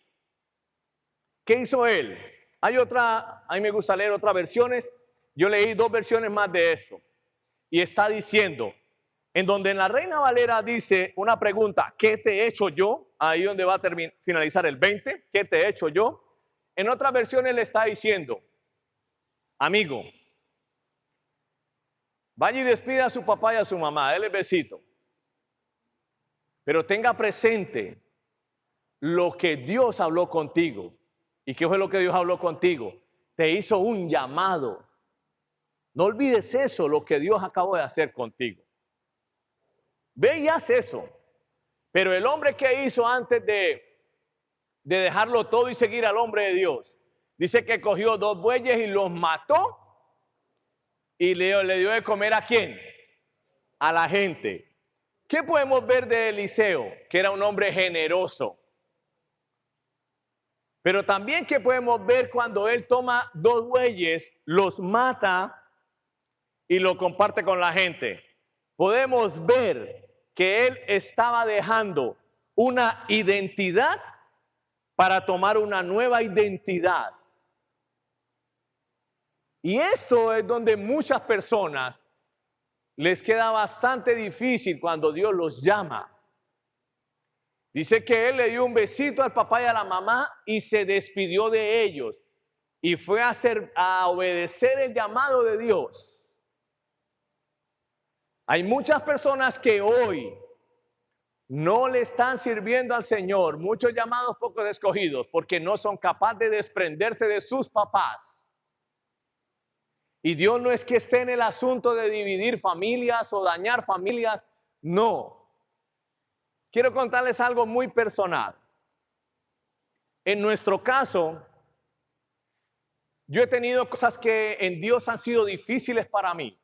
¿Qué hizo él? A mí me gusta leer otras versiones. Yo leí 2 versiones más de esto. Y está diciendo, en donde en la Reina Valera dice una pregunta, ¿qué te he hecho yo? Ahí donde va a finalizar el 20, ¿qué te he hecho yo? En otras versiones le está diciendo, amigo, vaya y despida a su papá y a su mamá, déle besito. Pero tenga presente lo que Dios habló contigo. ¿Y qué fue lo que Dios habló contigo? Te hizo un llamado. No olvides eso, lo que Dios acabó de hacer contigo. Ve y haz eso. Pero el hombre que hizo antes de dejarlo todo y seguir al hombre de Dios, dice que cogió 2 bueyes y los mató y le dio de comer ¿a quién? A la gente. ¿Qué podemos ver de Eliseo? Que era un hombre generoso. Pero también que podemos ver cuando él toma 2 bueyes, los mata y lo comparte con la gente. Podemos ver que él estaba dejando una identidad para tomar una nueva identidad. Y esto es donde muchas personas les queda bastante difícil cuando Dios los llama. Dice que él le dio un besito al papá y a la mamá y se despidió de ellos y fue a obedecer el llamado de Dios. Hay muchas personas que hoy no le están sirviendo al Señor, muchos llamados, pocos escogidos, porque no son capaces de desprenderse de sus papás. Y Dios no es que esté en el asunto de dividir familias o dañar familias, No. Quiero contarles algo muy personal. En nuestro caso, yo he tenido cosas que en Dios han sido difíciles para mí,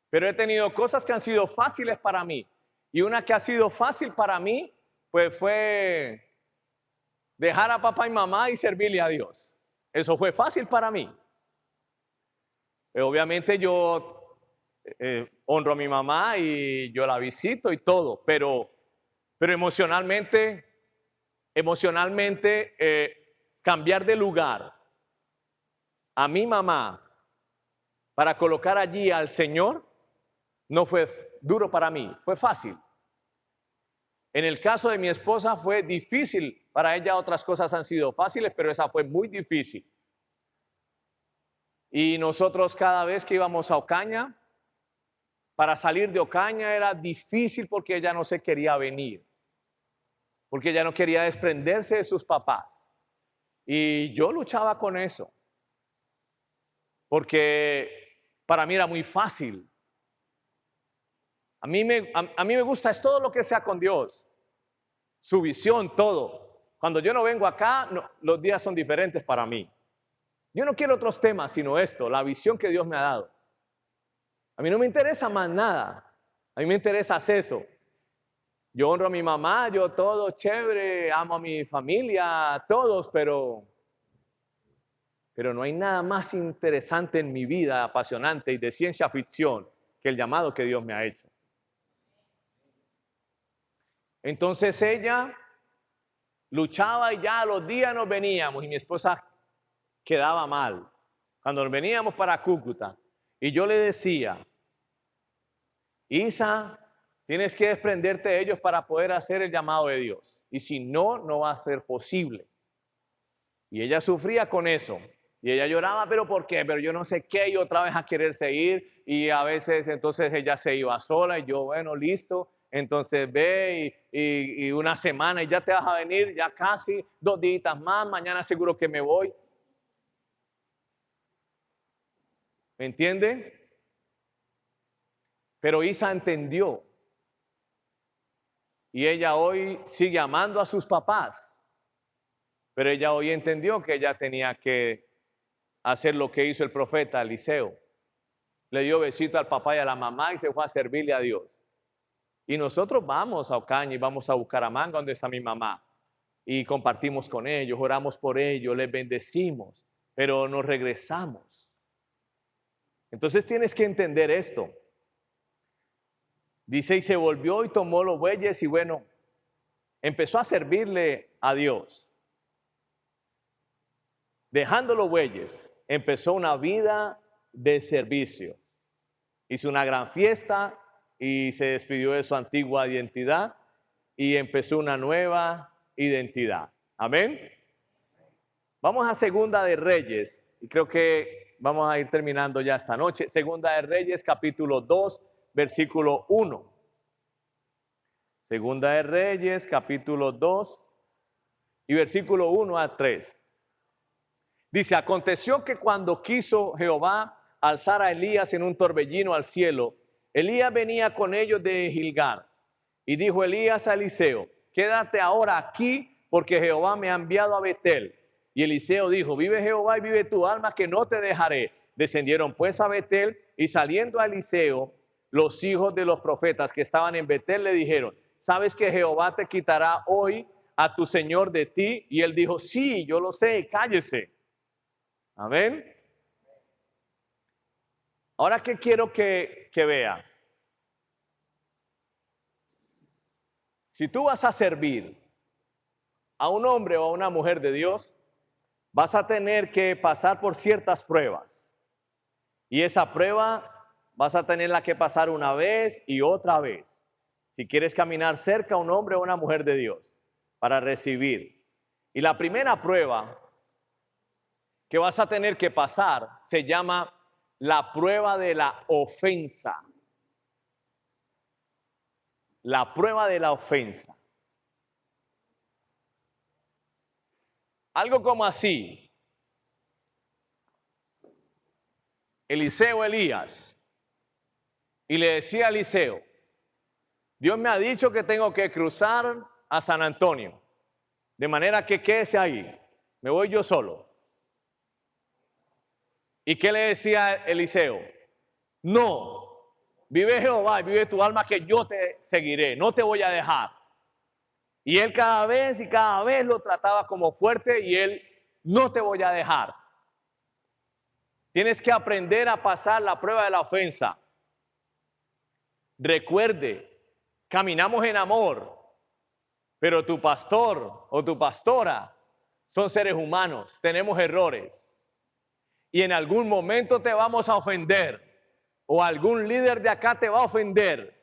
pero he tenido cosas que han sido fáciles para mí. Y una que ha sido fácil para mí, pues fue dejar a papá y mamá y servirle a Dios. Eso fue fácil para mí. Obviamente yo honro a mi mamá y yo la visito y todo, pero emocionalmente cambiar de lugar a mi mamá para colocar allí al Señor no fue duro para mí, fue fácil. En el caso de mi esposa fue difícil, para ella otras cosas han sido fáciles, pero esa fue muy difícil. Y nosotros cada vez que íbamos a Ocaña, para salir de Ocaña era difícil porque ella no se quería venir, porque ella no quería desprenderse de sus papás. Y yo luchaba con eso, porque para mí era muy fácil. A mí me gusta es todo lo que sea con Dios, su visión, todo. Cuando yo no vengo acá, los días son diferentes para mí. Yo no quiero otros temas, sino esto, la visión que Dios me ha dado. A mí no me interesa más nada, a mí me interesa eso. Yo honro a mi mamá, yo todo chévere, amo a mi familia, a todos, pero no hay nada más interesante en mi vida, apasionante y de ciencia ficción, que el llamado que Dios me ha hecho. Entonces ella luchaba y ya a los días nos veníamos y mi esposa quedaba mal. Cuando nos veníamos para Cúcuta y yo le decía, Isa, tienes que desprenderte de ellos para poder hacer el llamado de Dios. Y si no, no va a ser posible. Y ella sufría con eso. Y ella lloraba, pero ¿por qué? Pero yo no sé qué, y otra vez a quererse ir. Y a veces entonces ella se iba sola y yo, bueno, listo. Entonces ve y una semana y ya te vas a venir, ya casi 2 días más, mañana seguro que me voy. ¿Me entiende? Pero Isa entendió. Y ella hoy sigue amando a sus papás. Pero ella hoy entendió que ella tenía que hacer lo que hizo el profeta Eliseo. Le dio besito al papá y a la mamá y se fue a servirle a Dios. Y nosotros vamos a Ocaña y vamos a Bucaramanga, donde está mi mamá. Y compartimos con ellos, oramos por ellos, les bendecimos, pero nos regresamos. Entonces tienes que entender esto. Dice, y se volvió y tomó los bueyes y bueno, empezó a servirle a Dios. Dejando los bueyes, empezó una vida de servicio. Hizo una gran fiesta y se despidió de su antigua identidad y empezó una nueva identidad. Amén. Vamos a Segunda de Reyes y creo que vamos a ir terminando ya esta noche. Segunda de Reyes, capítulo 2, versículo 1. Segunda de Reyes, capítulo 2 y versículo 1 a 3. Dice, aconteció que cuando quiso Jehová alzar a Elías en un torbellino al cielo, Elías venía con ellos de Gilgal. Y dijo Elías a Eliseo, quédate ahora aquí, porque Jehová me ha enviado a Betel. Y Eliseo dijo, vive Jehová y vive tu alma, que no te dejaré. Descendieron pues a Betel, y saliendo a Eliseo, los hijos de los profetas que estaban en Betel le dijeron, ¿sabes que Jehová te quitará hoy a tu señor de ti? Y él dijo, sí, yo lo sé, cállese. Amén. Ahora, ¿qué quiero que vea? Si tú vas a servir a un hombre o a una mujer de Dios, vas a tener que pasar por ciertas pruebas. Y esa prueba vas a tenerla que pasar una vez y otra vez. Si quieres caminar cerca a un hombre o a una mujer de Dios para recibir. Y la primera prueba que vas a tener que pasar se llama la prueba de la ofensa. La prueba de la ofensa. Algo como así. Elías. Y le decía a Eliseo, Dios me ha dicho que tengo que cruzar a San Antonio, de manera que quédese ahí, me voy yo solo. ¿Y qué le decía Eliseo? No, vive Jehová y vive tu alma que yo te seguiré, no te voy a dejar. Y él cada vez lo trataba como fuerte y él, no te voy a dejar. Tienes que aprender a pasar la prueba de la ofensa. Recuerde, caminamos en amor, pero tu pastor o tu pastora son seres humanos, tenemos errores. Y en algún momento te vamos a ofender, o algún líder de acá te va a ofender.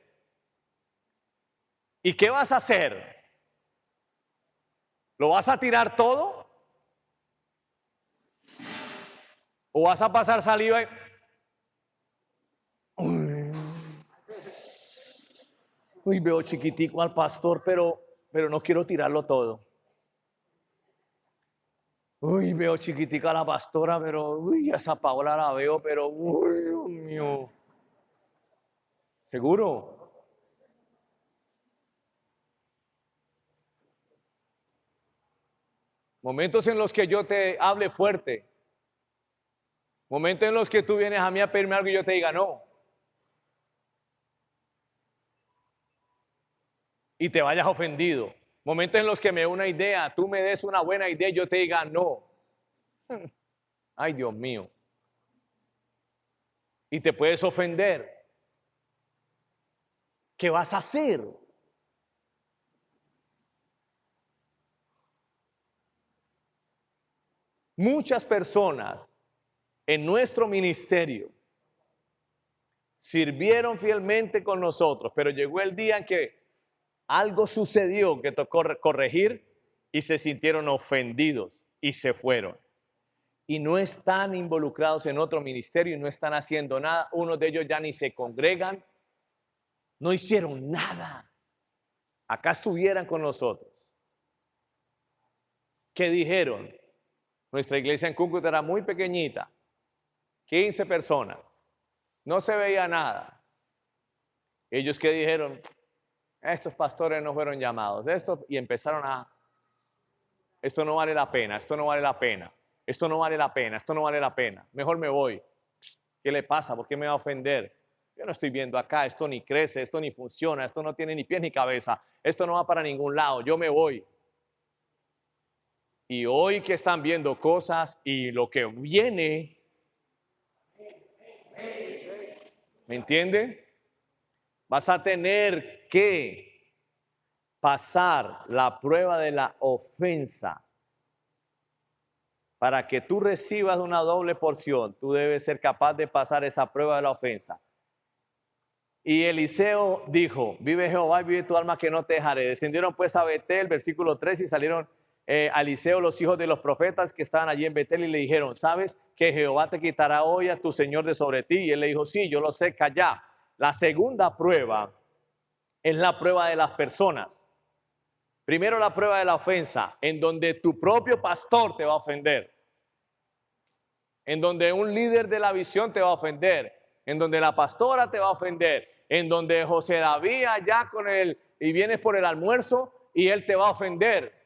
¿Y qué vas a hacer? ¿Lo vas a tirar todo? ¿O vas a pasar saliva? Uy, veo chiquitico al pastor, pero no quiero tirarlo todo. Uy, veo chiquitica a la pastora, pero uy, esa Paola la veo, pero uy, Dios mío. ¿Seguro? Momentos en los que yo te hable fuerte. Momentos en los que tú vienes a mí a pedirme algo y yo te diga no. Y te vayas ofendido. Momentos en los que me dé una idea, tú me des una buena idea y yo te diga no. Ay, Dios mío. Y te puedes ofender. ¿Qué vas a hacer? Muchas personas en nuestro ministerio sirvieron fielmente con nosotros, pero llegó el día en que algo sucedió que tocó corregir y se sintieron ofendidos y se fueron. Y no están involucrados en otro ministerio y no están haciendo nada. Unos de ellos ya ni se congregan, no hicieron nada. Acá estuvieran con nosotros. ¿Qué dijeron? Nuestra iglesia en Cúcuta era muy pequeñita, 15 personas, no se veía nada. Ellos que dijeron, estos pastores no fueron llamados, y empezaron esto no vale la pena, esto no vale la pena, esto no vale la pena, esto no vale la pena, mejor me voy. ¿Qué le pasa? ¿Por qué me va a ofender? Yo no estoy viendo acá, esto ni crece, esto ni funciona, esto no tiene ni pies ni cabeza, esto no va para ningún lado, yo me voy. Y hoy que están viendo cosas y lo que viene, ¿me entiende? Vas a tener que pasar la prueba de la ofensa. Para que tú recibas una doble porción, tú debes ser capaz de pasar esa prueba de la ofensa. Y Eliseo dijo, vive Jehová y vive tu alma que no te dejaré. Descendieron pues a Betel, versículo 3, y salieron a Eliseo los hijos de los profetas que estaban allí en Betel y le dijeron, ¿sabes que Jehová te quitará hoy a tu Señor de sobre ti? Y él le dijo, sí, yo lo sé, calla. La segunda prueba es la prueba de las personas. Primero la prueba de la ofensa, en donde tu propio pastor te va a ofender. En donde un líder de la visión te va a ofender. En donde la pastora te va a ofender. En donde José David allá con él y vienes por el almuerzo y él te va a ofender.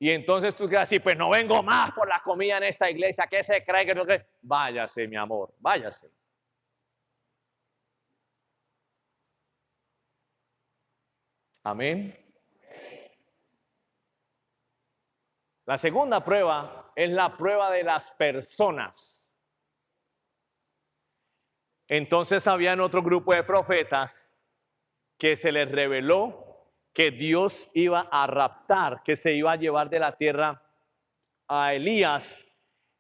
Y entonces tú quedas así, pues no vengo más por la comida en esta iglesia. ¿Qué se cree que no cree? Váyase, mi amor, váyase. Amén. La segunda prueba es la prueba de las personas. Entonces habían otro grupo de profetas que se les reveló que Dios iba a raptar, que se iba a llevar de la tierra a Elías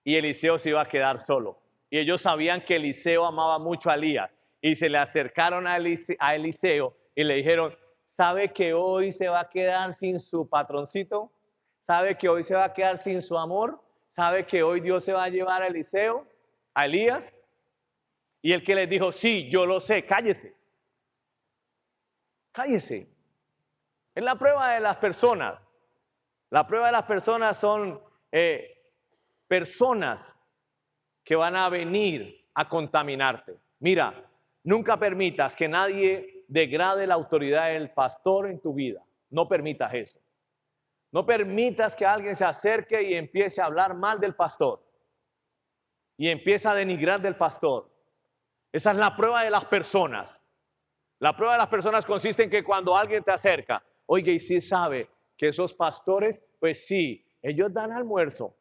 y Eliseo se iba a quedar solo. Y ellos sabían que Eliseo amaba mucho a Elías y se le acercaron a Eliseo y le dijeron, ¿sabe que hoy se va a quedar sin su patroncito? ¿Sabe que hoy se va a quedar sin su amor? ¿Sabe que hoy Dios se va a llevar a Eliseo, a Elías? Y el que les dijo, sí, yo lo sé, cállese. Cállese. Es la prueba de las personas. La prueba de las personas son personas que van a venir a contaminarte. Mira, nunca permitas que nadie degrade la autoridad del pastor en tu vida. No permitas eso. No permitas que alguien se acerque y empiece a hablar mal del pastor y empiece a denigrar del pastor. Esa es la prueba de las personas. La prueba de las personas consiste en que cuando alguien te acerca, oiga, y sí sabe que esos pastores, pues sí, ellos dan almuerzo,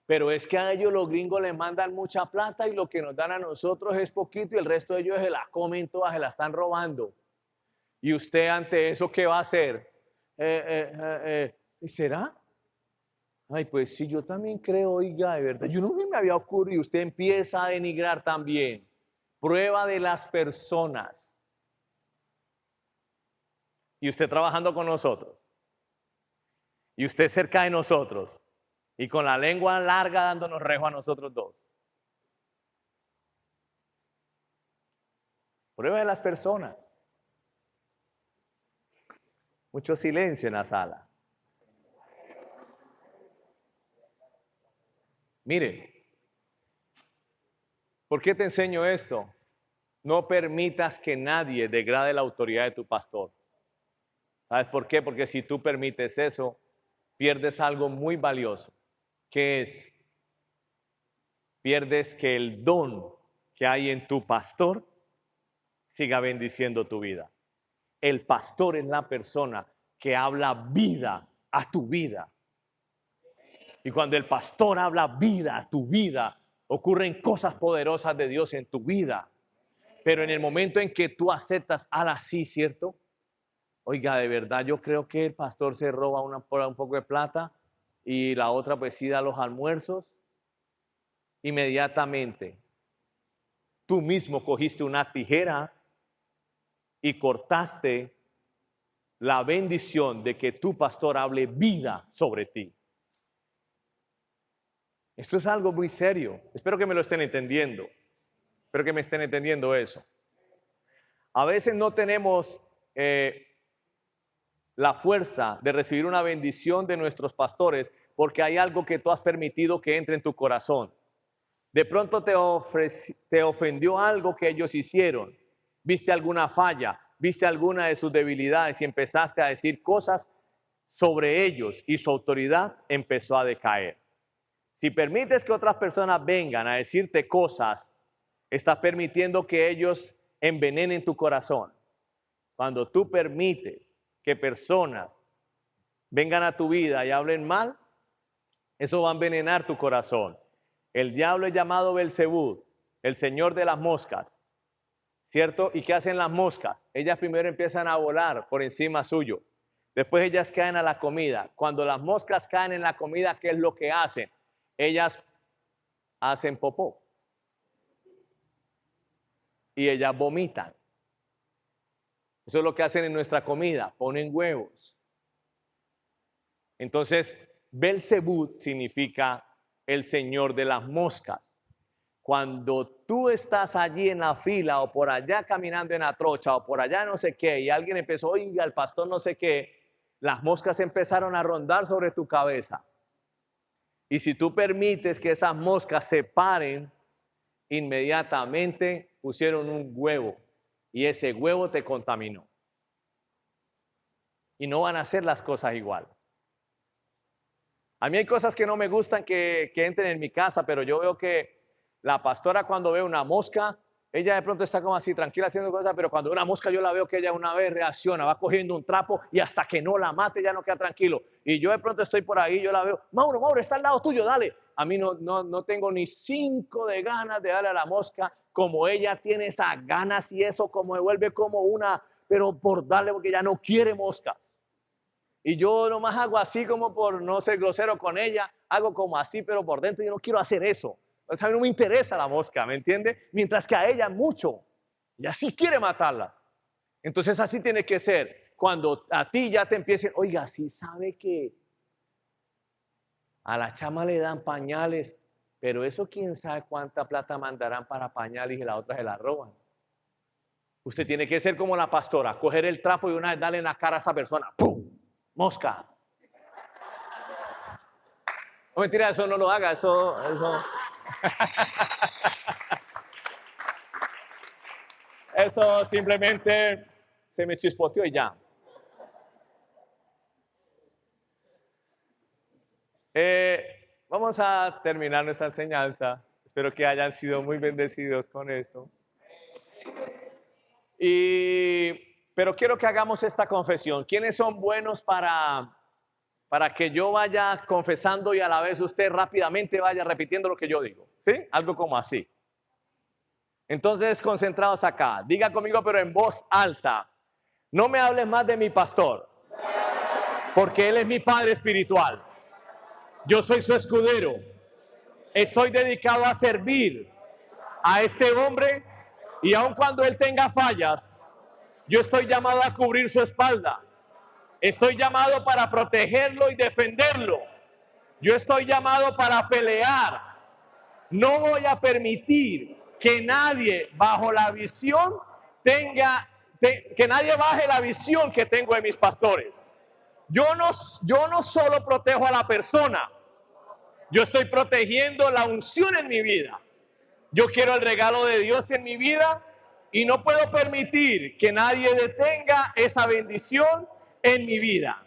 pero es que a ellos los gringos les mandan mucha plata y lo que nos dan a nosotros es poquito y el resto de ellos se la comen todas, se la están robando. Y usted ante eso, ¿qué va a hacer? ¿Será? Ay, pues sí, yo también creo, oiga, de verdad, yo no me había ocurrido. Usted empieza a denigrar también. Prueba de las personas. Y usted trabajando con nosotros. Y usted cerca de nosotros. Y con la lengua larga dándonos rejo a nosotros dos. Prueba de las personas. Mucho silencio en la sala. Mire, ¿por qué te enseño esto? No permitas que nadie degrade la autoridad de tu pastor. ¿Sabes por qué? Porque si tú permites eso, pierdes algo muy valioso. ¿Qué es? Pierdes que el don que hay en tu pastor siga bendiciendo tu vida. El pastor es la persona que habla vida a tu vida. Y cuando el pastor habla vida a tu vida, ocurren cosas poderosas de Dios en tu vida. Pero en el momento en que tú aceptas, sí, ¿cierto? Oiga, de verdad, yo creo que el pastor se roba un poco de plata y la otra pues sí da los almuerzos. Inmediatamente, tú mismo cogiste una tijera y cortaste la bendición de que tu pastor hable vida sobre ti. Esto es algo muy serio. Espero que me lo estén entendiendo. Espero que me estén entendiendo eso. A veces no tenemos la fuerza de recibir una bendición de nuestros pastores porque hay algo que tú has permitido que entre en tu corazón. De pronto te ofendió algo que ellos hicieron. Viste alguna falla, viste alguna de sus debilidades y empezaste a decir cosas sobre ellos y su autoridad empezó a decaer. Si permites que otras personas vengan a decirte cosas, estás permitiendo que ellos envenenen tu corazón. Cuando tú permites que personas vengan a tu vida y hablen mal, eso va a envenenar tu corazón. El diablo es llamado Belzebú, el señor de las moscas, ¿cierto? ¿Y qué hacen las moscas? Ellas primero empiezan a volar por encima suyo. Después ellas caen a la comida. Cuando las moscas caen en la comida, ¿qué es lo que hacen? Ellas hacen popó. Y ellas vomitan. Eso es lo que hacen en nuestra comida, ponen huevos. Entonces, Belzebú significa el señor de las moscas. Cuando tú estás allí en la fila o por allá caminando en la trocha o por allá no sé qué y alguien empezó, oiga, el pastor no sé qué, las moscas empezaron a rondar sobre tu cabeza. Y si tú permites que esas moscas se paren, inmediatamente pusieron un huevo y ese huevo te contaminó. Y no van a hacer las cosas iguales. A mí hay cosas que no me gustan que entren en mi casa, pero yo veo que la pastora cuando ve una mosca, ella de pronto está como así tranquila haciendo cosas, pero cuando ve una mosca yo la veo que ella una vez reacciona, va cogiendo un trapo y hasta que no la mate ya no queda tranquilo. Y yo de pronto estoy por ahí, yo la veo, Mauro, está al lado tuyo, dale. A mí no tengo ni 5 de ganas de darle a la mosca, como ella tiene esas ganas y eso como me vuelve como una, pero por darle porque ya no quiere moscas. Y yo nomás hago así como por no ser grosero con ella, hago como así, pero por dentro yo no quiero hacer eso. O sea, a mí no me interesa la mosca, ¿me entiende? Mientras que a ella mucho. Y así quiere matarla. Entonces así tiene que ser. Cuando a ti ya te empiecen, oiga, sí sabe que a la chama le dan pañales, pero eso quién sabe cuánta plata mandarán para pañales y la otra se la roban. Usted tiene que ser como la pastora, coger el trapo y una vez darle en la cara a esa persona. ¡Pum! Mosca. No, mentira, eso no lo haga, eso. Eso simplemente se me chispoteó y ya. Vamos a terminar nuestra enseñanza. Espero que hayan sido muy bendecidos con esto. Pero quiero que hagamos esta confesión. ¿Quiénes son buenos para que yo vaya confesando y a la vez usted rápidamente vaya repitiendo lo que yo digo? ¿Sí? Algo como así. Entonces, concentrados acá. Diga conmigo, pero en voz alta. No me hables más de mi pastor, porque él es mi padre espiritual. Yo soy su escudero. Estoy dedicado a servir a este hombre y aun cuando él tenga fallas, yo estoy llamado a cubrir su espalda. Estoy llamado para protegerlo y defenderlo. Yo estoy llamado para pelear. No voy a permitir que nadie bajo la visión que nadie baje la visión que tengo de mis pastores. Yo no solo protejo a la persona, yo estoy protegiendo la unción en mi vida. Yo quiero el regalo de Dios en mi vida y no puedo permitir que nadie detenga esa bendición en mi vida.